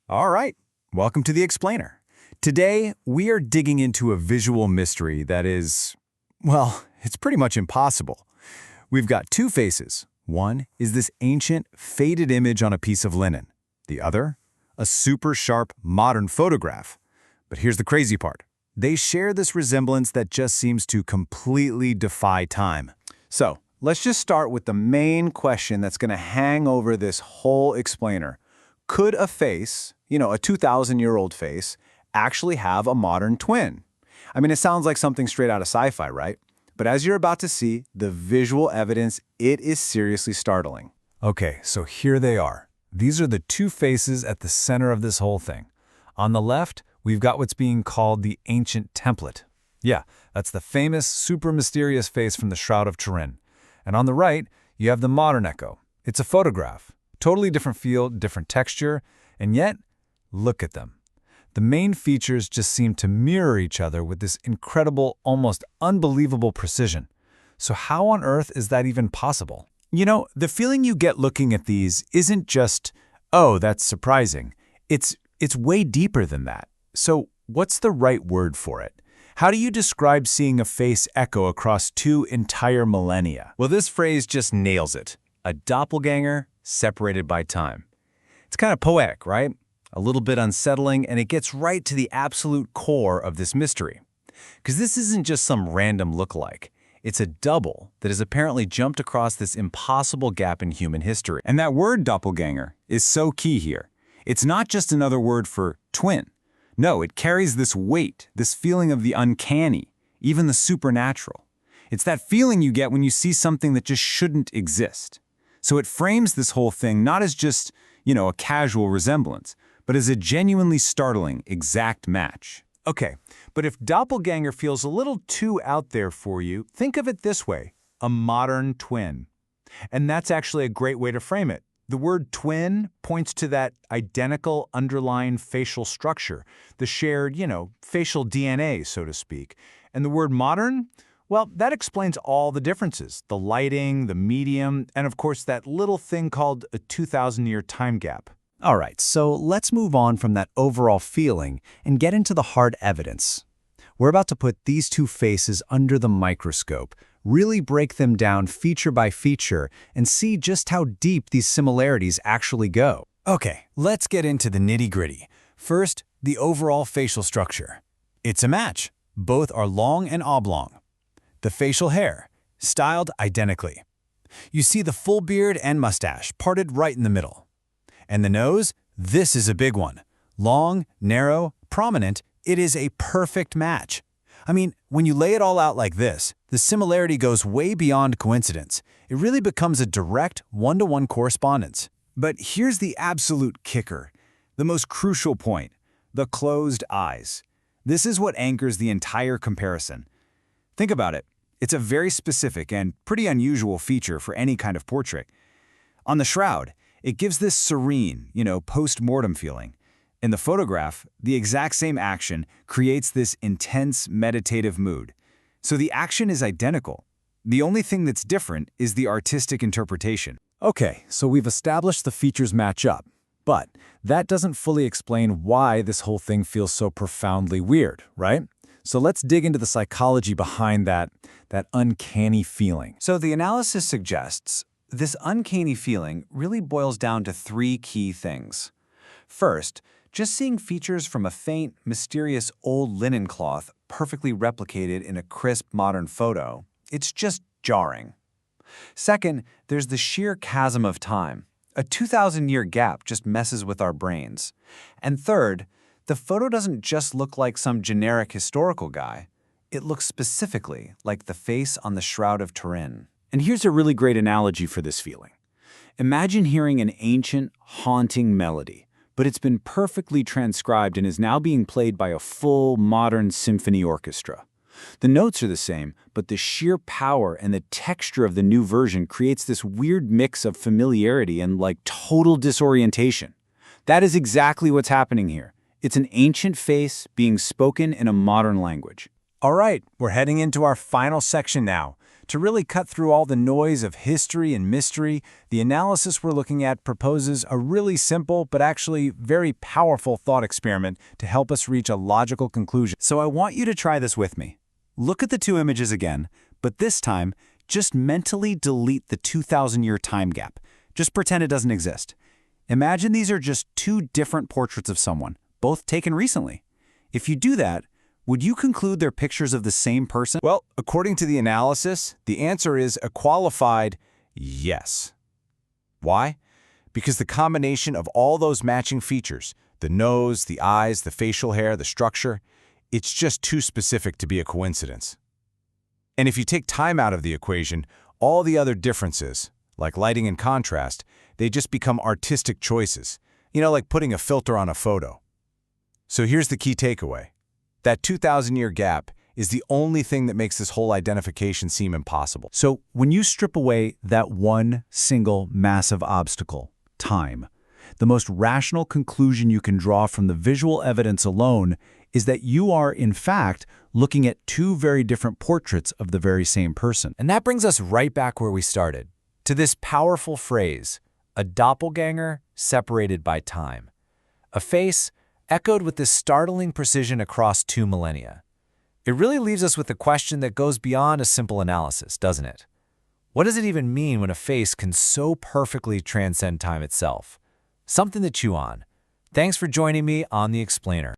All right, welcome to The Explainer. Today, we are digging into a visual mystery that is, well, it's pretty much impossible. We've got two faces. One is this ancient, faded image on a piece of linen. The other, a super sharp, modern photograph. But here's the crazy part. They share this resemblance that just seems to completely defy time. So, let's just start with the main question that's going to hang over this whole explainer. Could a face, a 2,000-year-old face, actually have a modern twin? I mean, it sounds like something straight out of sci-fi, right? But as you're about to see, the visual evidence, it is seriously startling. Okay, so here they are. These are the two faces at the center of this whole thing. On the left, we've got what's being called the ancient template. Yeah, that's the famous, super mysterious face from the Shroud of Turin. And on the right, you have the modern echo. It's a photograph. Totally different feel, different texture, and yet, look at them. The main features just seem to mirror each other with this incredible, almost unbelievable precision. So how on earth is that even possible? The feeling you get looking at these isn't just, oh, that's surprising. It's way deeper than that. So what's the right word for it? How do you describe seeing a face echo across two entire millennia? Well, this phrase just nails it. A doppelganger separated by time. It's kind of poetic, right? A little bit unsettling, and it gets right to the absolute core of this mystery. Because this isn't just some random lookalike. It's a double that has apparently jumped across this impossible gap in human history. And that word doppelganger is so key here. It's not just another word for twin. No, it carries this weight, this feeling of the uncanny, even the supernatural. It's that feeling you get when you see something that just shouldn't exist. So it frames this whole thing not as just, a casual resemblance, but as a genuinely startling exact match. Okay, but if doppelganger feels a little too out there for you, think of it this way, a modern twin. And that's actually a great way to frame it. The word twin points to that identical underlying facial structure, the shared, facial DNA, so to speak. And the word modern? Well, that explains all the differences, the lighting, the medium, and of course that little thing called a 2,000-year time gap. All right, so let's move on from that overall feeling and get into the hard evidence. We're about to put these two faces under the microscope, really break them down feature by feature, and see just how deep these similarities actually go. Okay, let's get into the nitty-gritty. First, the overall facial structure. It's a match. Both are long and oblong. The facial hair, styled identically. You see the full beard and mustache parted right in the middle. And the nose, this is a big one. Long, narrow, prominent, it is a perfect match. I mean, when you lay it all out like this, the similarity goes way beyond coincidence. It really becomes a direct one-to-one correspondence. But here's the absolute kicker, the most crucial point, the closed eyes. This is what anchors the entire comparison. Think about it. It's a very specific and pretty unusual feature for any kind of portrait. On the shroud, it gives this serene, post-mortem feeling. In the photograph, the exact same action creates this intense meditative mood. So the action is identical. The only thing that's different is the artistic interpretation. Okay, so we've established the features match up. But that doesn't fully explain why this whole thing feels so profoundly weird, right? So let's dig into the psychology behind that uncanny feeling. So the analysis suggests this uncanny feeling really boils down to three key things. First, just seeing features from a faint, mysterious old linen cloth perfectly replicated in a crisp modern photo, it's just jarring. Second, there's the sheer chasm of time. A 2,000-year gap just messes with our brains. And third, the photo doesn't just look like some generic historical guy. It looks specifically like the face on the Shroud of Turin. And here's a really great analogy for this feeling. Imagine hearing an ancient, haunting melody, but it's been perfectly transcribed and is now being played by a full, modern symphony orchestra. The notes are the same, but the sheer power and the texture of the new version creates this weird mix of familiarity and total disorientation. That is exactly what's happening here. It's an ancient face being spoken in a modern language. All right, we're heading into our final section now. To really cut through all the noise of history and mystery, the analysis we're looking at proposes a really simple but actually very powerful thought experiment to help us reach a logical conclusion. So I want you to try this with me. Look at the two images again, but this time, just mentally delete the 2,000-year time gap. Just pretend it doesn't exist. Imagine these are just two different portraits of someone, both taken recently. If you do that, would you conclude they're pictures of the same person? Well, according to the analysis, the answer is a qualified yes. Why? Because the combination of all those matching features, the nose, the eyes, the facial hair, the structure, it's just too specific to be a coincidence. And if you take time out of the equation, all the other differences, like lighting and contrast, they just become artistic choices, like putting a filter on a photo. So here's the key takeaway. That 2,000-year gap is the only thing that makes this whole identification seem impossible. So when you strip away that one single massive obstacle, time, the most rational conclusion you can draw from the visual evidence alone is that you are, in fact, looking at two very different portraits of the very same person. And that brings us right back where we started, to this powerful phrase, a doppelganger separated by time. A face echoed with this startling precision across 2 millennia. It really leaves us with a question that goes beyond a simple analysis, doesn't it? What does it even mean when a face can so perfectly transcend time itself? Something to chew on. Thanks for joining me on The Explainer.